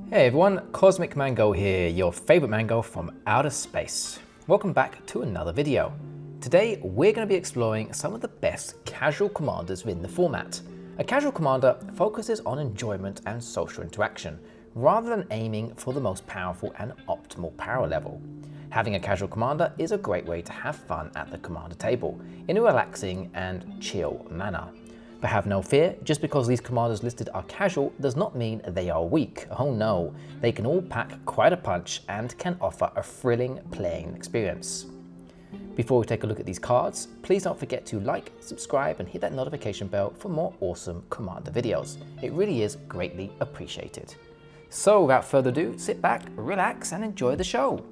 Hey everyone, Cosmic Mango here, your favorite mango from outer space. Welcome back to another video. Today we're going to be exploring some of the best casual commanders within the format. A casual commander focuses on enjoyment and social interaction, rather than aiming for the most powerful and optimal power level. Having a casual commander is a great way to have fun at the commander table, in a relaxing and chill manner. But have no fear, just because these commanders listed are casual does not mean they are weak. Oh no, they can all pack quite a punch and can offer a thrilling playing experience. Before we take a look at these cards, please don't forget to like, subscribe and hit that notification bell for more awesome commander videos. It really is greatly appreciated. So without further ado, sit back, relax and enjoy the show.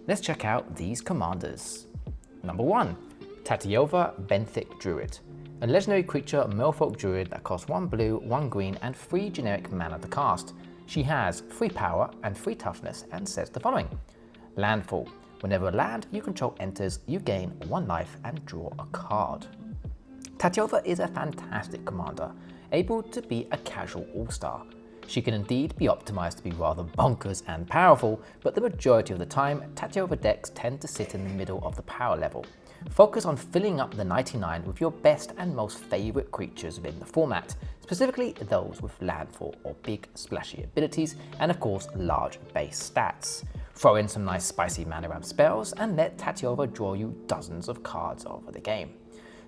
Let's check out these commanders. Number 1, Tatyova Benthic Druid. A legendary creature merfolk druid that costs 1 blue, 1 green and 3 generic mana to cast. She has 3 power and 3 toughness and says the following. Landfall. Whenever a land you control enters, you gain 1 life and draw a card. Tatyova is a fantastic commander, able to be a casual all-star. She can indeed be optimized to be rather bonkers and powerful, but the majority of the time, Tatyova decks tend to sit in the middle of the power level. Focus on filling up the 99 with your best and most favorite creatures within the format, specifically those with landfall or big splashy abilities and of course large base stats. Throw in some nice spicy mana ramp spells and let Tatyova draw you dozens of cards over the game,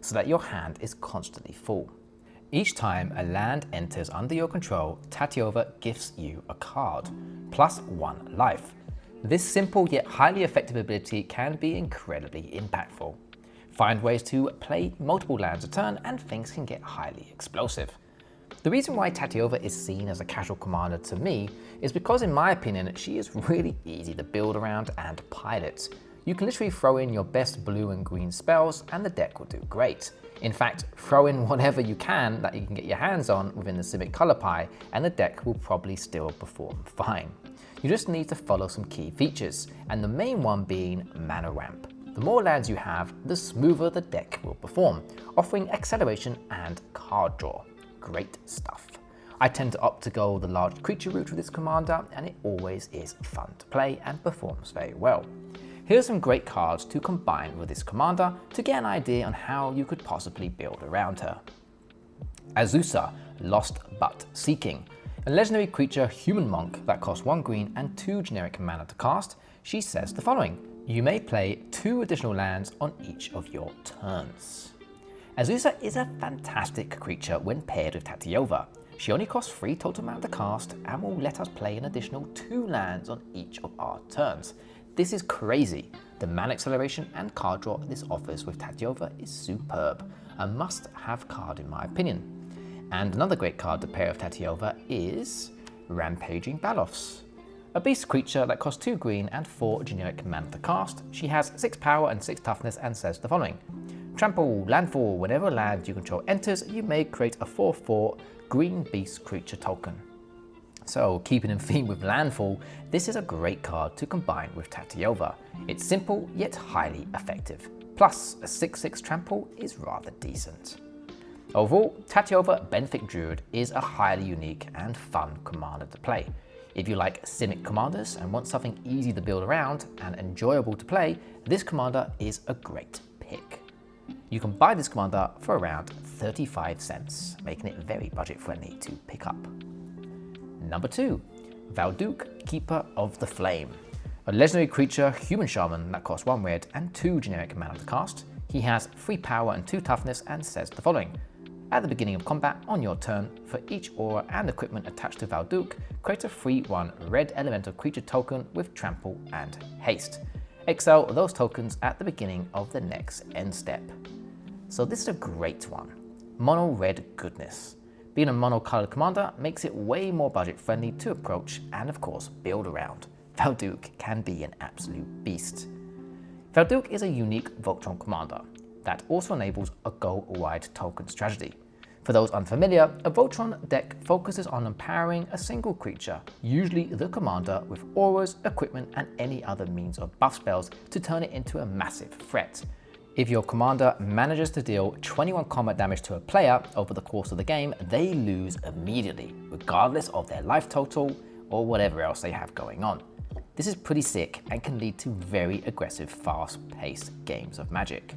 so that your hand is constantly full. Each time a land enters under your control, Tatyova gifts you a card, plus 1 life. This simple yet highly effective ability can be incredibly impactful. Find ways to play multiple lands a turn and things can get highly explosive. The reason why Tatyova is seen as a casual commander to me is because in my opinion she is really easy to build around and pilot. You can literally throw in your best blue and green spells and the deck will do great. In fact, throw in whatever you can that you can get your hands on within the Simic color pie and the deck will probably still perform fine. You just need to follow some key features, and the main one being mana ramp. The more lands you have, the smoother the deck will perform, offering acceleration and card draw. Great stuff. I tend to opt to go the large creature route with this commander, and it always is fun to play and performs very well. Here are some great cards to combine with this commander to get an idea on how you could possibly build around her. Azusa, Lost but Seeking. A legendary creature human monk that costs 1 green and 2 generic mana to cast. She says the following. You may play 2 additional lands on each of your turns. Azusa is a fantastic creature when paired with Tatyova. She only costs 3 total mana to cast and will let us play an additional 2 lands on each of our turns. This is crazy. The mana acceleration and card draw this offers with Tatyova is superb. A must-have card in my opinion. And another great card to pair with Tatyova is Rampaging Balofs. A beast creature that costs 2 green and 4 generic mana to cast. She has 6 power and 6 toughness and says the following. Trample, landfall, whenever a land you control enters, you may create a 4/4 green beast creature token. So keeping in theme with landfall, this is a great card to combine with Tatyova. It's simple yet highly effective. Plus a 6/6 trample is rather decent. Overall, Tatyova Benthic Druid is a highly unique and fun commander to play. If you like Simic commanders and want something easy to build around and enjoyable to play, this commander is a great pick. You can buy this commander for around 35 cents, making it very budget friendly to pick up. Number 2, Valduk, Keeper of the Flame. A legendary creature human shaman that costs 1 red and 2 generic mana to cast. He has 3 power and 2 toughness and says the following. At the beginning of combat on your turn, for each aura and equipment attached to Valduk, create a 3/1 red elemental creature token with trample and haste. Exile those tokens at the beginning of the next end step. So this is a great one. Mono red goodness. Being a mono colored commander makes it way more budget friendly to approach and of course build around. Valduk can be an absolute beast. Valduk is a unique Voltron commander that also enables a go-wide token strategy. For those unfamiliar, a Voltron deck focuses on empowering a single creature, usually the commander, with auras, equipment and any other means of buff spells to turn it into a massive threat. If your commander manages to deal 21 combat damage to a player over the course of the game, they lose immediately, regardless of their life total or whatever else they have going on. This is pretty sick and can lead to very aggressive, fast-paced games of Magic.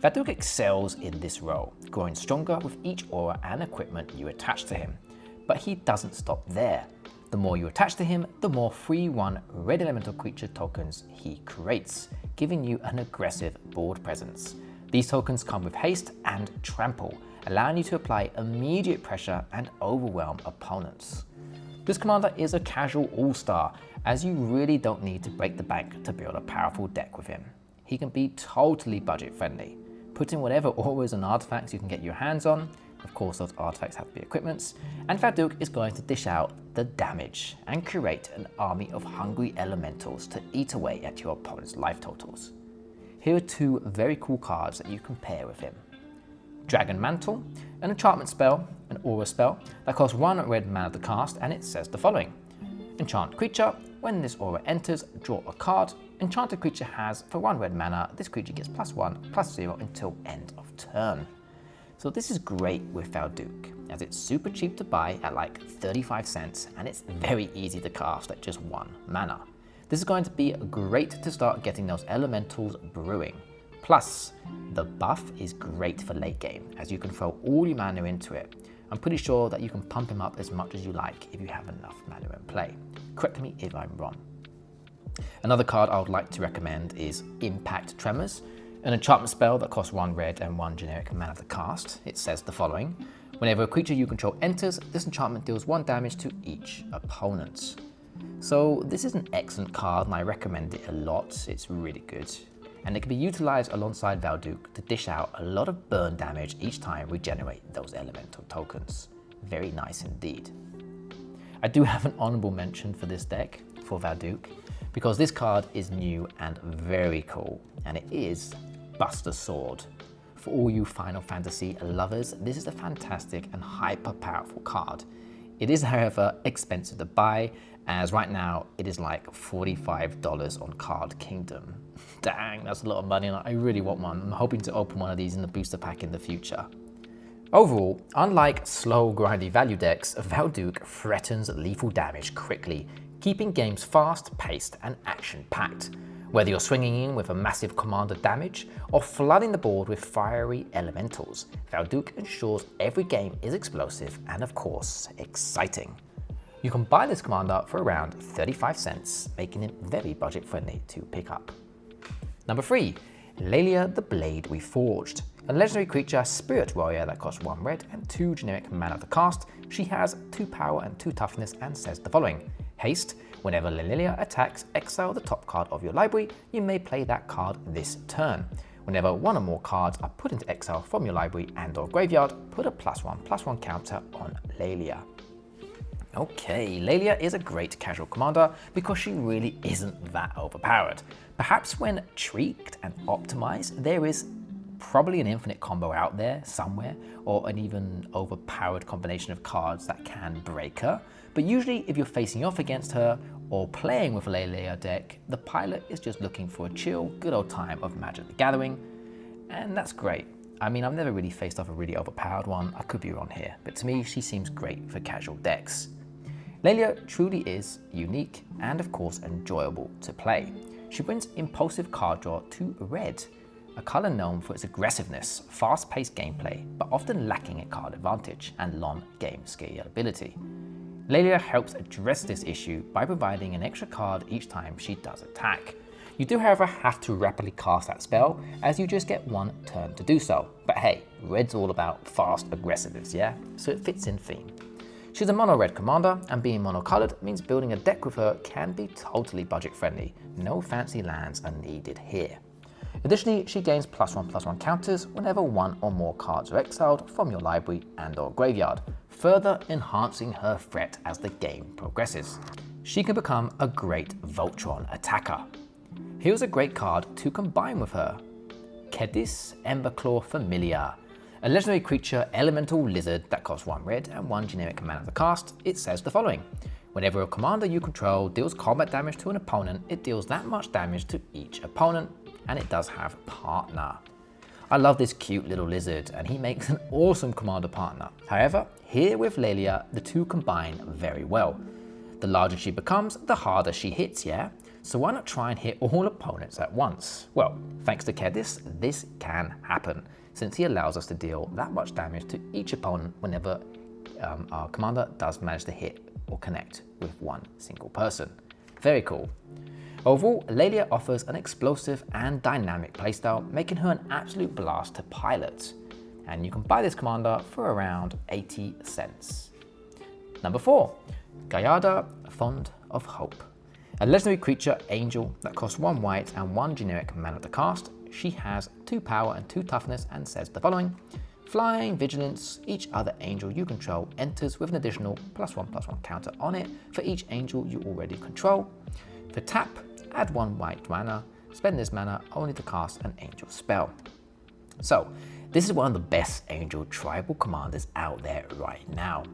Valduk excels in this role, growing stronger with each aura and equipment you attach to him. But he doesn't stop there. The more you attach to him, the more free 1 red elemental creature tokens he creates, giving you an aggressive board presence. These tokens come with haste and trample, allowing you to apply immediate pressure and overwhelm opponents. This commander is a casual all-star, as you really don't need to break the bank to build a powerful deck with him. He can be totally budget friendly. Put in whatever auras and artifacts you can get your hands on. Of course, those artifacts have to be equipments, and Valduk is going to dish out the damage and create an army of hungry elementals to eat away at your opponent's life totals. Here are 2 very cool cards that you can pair with him. Dragon Mantle, an enchantment spell, an aura spell that costs 1 red mana to cast, and it says the following. Enchant creature, when this aura enters, draw a card. Enchanted creature has, for 1 red mana, this creature gets +1/+0 until end of turn. So this is great with Valduk, as it's super cheap to buy at like 35 cents, and it's very easy to cast at just 1 mana. This is going to be great to start getting those elementals brewing. Plus, the buff is great for late game, as you can throw all your mana into it. I'm pretty sure that you can pump him up as much as you like if you have enough mana in play. Correct me if I'm wrong. Another card I would like to recommend is Impact Tremors, an enchantment spell that costs 1 red and 1 generic mana to cast. It says the following. Whenever a creature you control enters, this enchantment deals 1 damage to each opponent. So this is an excellent card and I recommend it a lot. It's really good. And it can be utilized alongside Valduk to dish out a lot of burn damage each time we generate those elemental tokens. Very nice indeed. I do have an honorable mention for this deck, for Valduk, because this card is new and very cool, and it is Buster Sword. For all you Final Fantasy lovers, this is a fantastic and hyper powerful card. It is, however, expensive to buy, as right now it is like $45 on Card Kingdom. Dang, that's a lot of money and I really want one. I'm hoping to open one of these in the booster pack in the future. Overall, unlike slow grindy value decks, Valduk threatens lethal damage quickly, keeping games fast-paced and action-packed. Whether you're swinging in with a massive commander damage or flooding the board with fiery elementals, Valduk ensures every game is explosive and of course, exciting. You can buy this commander for around 35 cents, making it very budget friendly to pick up. Number 3, Laelia the Blade Reforged. A legendary creature, spirit warrior that costs 1 red and 2 generic mana to cast. She has 2 power and 2 toughness and says the following. Haste, whenever Laelia attacks, exile the top card of your library. You may play that card this turn. Whenever 1 or more cards are put into exile from your library and or graveyard, put a +1/+1 counter on Laelia. Okay, Laelia is a great casual commander because she really isn't that overpowered. Perhaps when tweaked and optimized, there is probably an infinite combo out there somewhere, or an even overpowered combination of cards that can break her. But usually if you're facing off against her or playing with a Laelia deck, the pilot is just looking for a chill, good old time of Magic the Gathering, and that's great. I mean, I've never really faced off a really overpowered one, I could be wrong here, but to me she seems great for casual decks. Laelia truly is unique and of course enjoyable to play. She brings impulsive card draw to red, a colour known for its aggressiveness, fast-paced gameplay, but often lacking in card advantage and long game scalability. Laelia helps address this issue by providing an extra card each time she does attack. You do however have to rapidly cast that spell, as you just get 1 turn to do so. But hey, red's all about fast aggressiveness, yeah? So it fits in theme. She's a mono-red commander, and being mono-coloured means building a deck with her can be totally budget-friendly. No fancy lands are needed here. Additionally, she gains +1/+1 counters whenever 1 or more cards are exiled from your library and or graveyard, further enhancing her threat as the game progresses. She can become a great Voltron attacker. Here's a great card to combine with her. Kedis Emberclaw Familiar. A legendary creature, elemental lizard that costs 1 red and 1 generic mana to cast. It says the following. Whenever a commander you control deals combat damage to an opponent, it deals that much damage to each opponent, and it does have partner. I love this cute little lizard, and he makes an awesome commander partner. However, here with Laelia, the two combine very well. The larger she becomes, the harder she hits, yeah? So why not try and hit all opponents at once? Well, thanks to Kedis, this can happen, since he allows us to deal that much damage to each opponent whenever our commander does manage to hit or connect with one single person. Very cool. Overall, Laelia offers an explosive and dynamic playstyle, making her an absolute blast to pilot. And you can buy this commander for around 80 cents. Number 4, Gyada, Fond of Hope. A legendary creature, angel, that costs 1 white and 1 generic mana to cast. She has 2 power and 2 toughness and says the following. Flying, vigilance, each other angel you control enters with an additional +1/+1 counter on it for each angel you already control. For tap, add 1 white mana, spend this mana only to cast an angel spell. So, this is one of the best angel tribal commanders out there right now.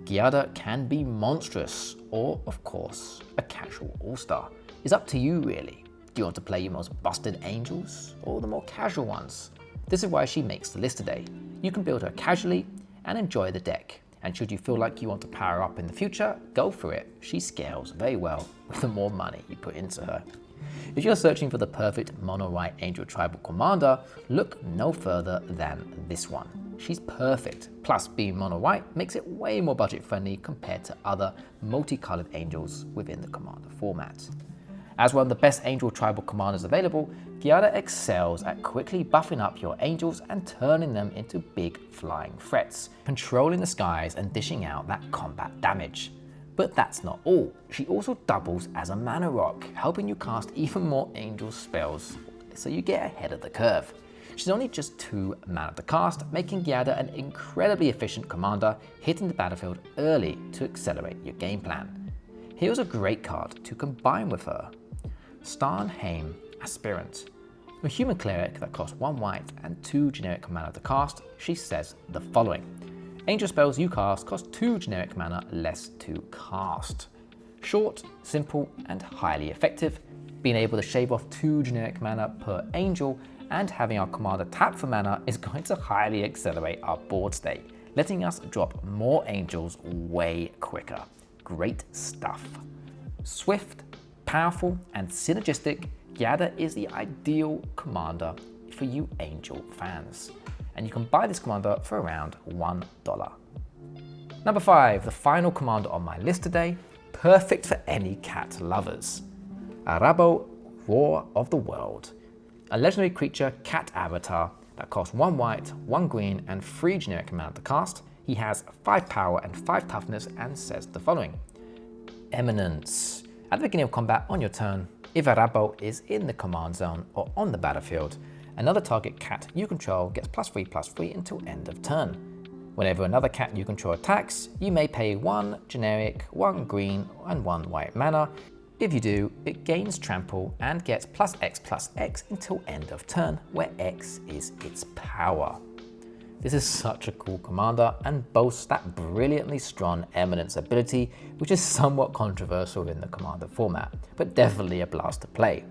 Giada can be monstrous, or of course, a casual all-star. It's up to you really. Do you want to play your most busted angels, or the more casual ones? This is why she makes the list today. You can build her casually and enjoy the deck. And should you feel like you want to power up in the future, go for it. She scales very well with the more money you put into her. If you're searching for the perfect mono-white angel tribal commander, look no further than this one. She's perfect, plus being mono-white makes it way more budget friendly compared to other multicolored angels within the commander format. As one of the best angel tribal commanders available, Gyada excels at quickly buffing up your angels and turning them into big flying threats, controlling the skies and dishing out that combat damage. But that's not all. She also doubles as a mana rock, helping you cast even more angel spells, so you get ahead of the curve. She's only just 2 mana to cast, making Gyada an incredibly efficient commander, hitting the battlefield early to accelerate your game plan. Here's a great card to combine with her. Starnheim Aspirant. A human cleric that costs 1 white and 2 generic mana to cast, she says the following. Angel spells you cast cost 2 generic mana less to cast. Short, simple, and highly effective. Being able to shave off 2 generic mana per angel and having our commander tap for mana is going to highly accelerate our board state, letting us drop more angels way quicker. Great stuff. Swift, powerful, and synergistic, Gyada is the ideal commander for you angel fans. And you can buy this commander for around $1. Number 5, the final commander on my list today, perfect for any cat lovers. Arahbo, Roar of the World. A legendary creature cat avatar that costs 1 white, 1 green, and 3 generic mana to cast. He has 5 power and 5 toughness and says the following. Eminence. At the beginning of combat on your turn, if Arahbo is in the command zone or on the battlefield, another target cat you control gets +3/+3 until end of turn. Whenever another cat you control attacks, you may pay 1 generic, 1 green, and 1 white mana. If you do, it gains trample and gets +X/+X until end of turn, where X is its power. This is such a cool commander and boasts that brilliantly strong Eminence ability, which is somewhat controversial in the commander format, but definitely a blast to play.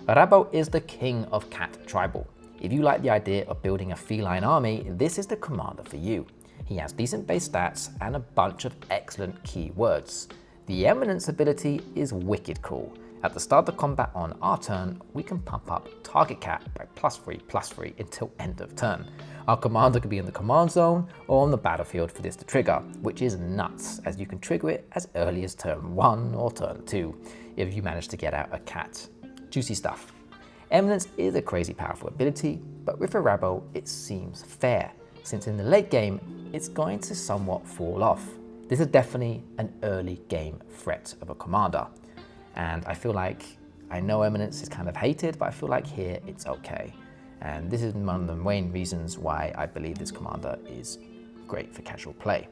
Arahbo is the king of cat tribal. If you like the idea of building a feline army, this is the commander for you. He has decent base stats and a bunch of excellent keywords. The Eminence ability is wicked cool. At the start of combat on our turn, we can pump up target cat by +3/+3 until end of turn. Our commander could be in the command zone or on the battlefield for this to trigger, which is nuts as you can trigger it as early as turn 1 or turn 2 if you manage to get out a cat. Juicy stuff. Eminence is a crazy powerful ability, but with Arahbo it seems fair, since in the late game it's going to somewhat fall off. This is definitely an early game threat of a commander, and I feel like, I know Eminence is kind of hated, but I feel like here it's okay. And this is one of the main reasons why I believe this commander is great for casual play.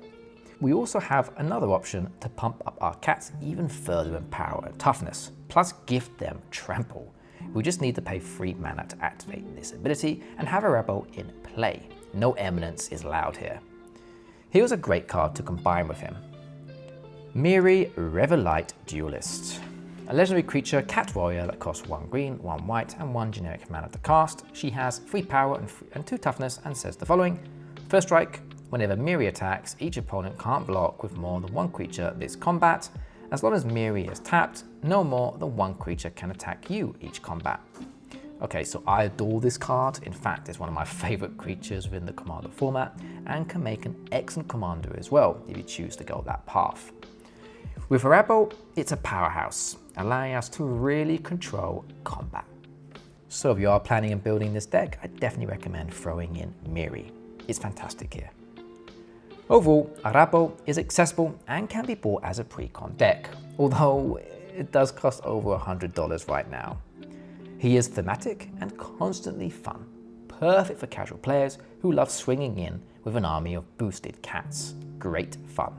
We also have another option to pump up our cats even further in power and toughness, plus gift them trample. We just need to pay 3 mana to activate this ability and have Arahbo in play. No Eminence is allowed here. Here's a great card to combine with him. Miri, Revelite Duelist. A legendary creature cat warrior that costs 1 green, 1 white, and 1 generic mana to cast. She has 3 power and 2 toughness and says the following. First strike, whenever Miri attacks, each opponent can't block with more than 1 creature this combat. As long as Miri is tapped, no more than one creature can attack you each combat. Okay, so I adore this card. In fact, it's one of my favorite creatures within the commander format and can make an excellent commander as well if you choose to go that path. With Arahbo, it's a powerhouse, allowing us to really control combat. So if you are planning on building this deck, I definitely recommend throwing in Miri. It's fantastic here. Overall, Arahbo is accessible and can be bought as a pre-con deck, although it does cost over $100 right now. He is thematic and constantly fun, perfect for casual players who love swinging in with an army of boosted cats. Great fun.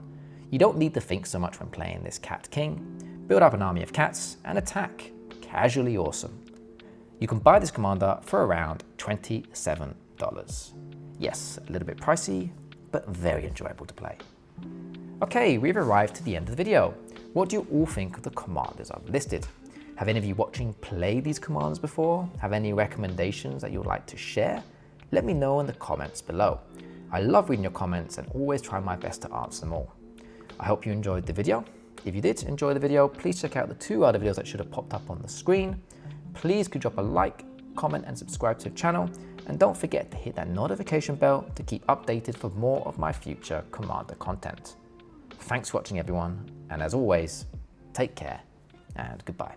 You don't need to think so much when playing this Cat King. Build up an army of cats and attack. Casually awesome. You can buy this commander for around $27. Yes, a little bit pricey, but very enjoyable to play. Okay, we've arrived to the end of the video. What do you all think of the commanders I've listed? Have any of you watching played these commanders before? Have any recommendations that you would like to share? Let me know in the comments below. I love reading your comments and always try my best to answer them all. I hope you enjoyed the video. If you did enjoy the video, please check out the 2 other videos that should have popped up on the screen. Please could drop a like, comment and subscribe to the channel. And don't forget to hit that notification bell to keep updated for more of my future Commander content. Thanks for watching everyone, and as always, take care and goodbye.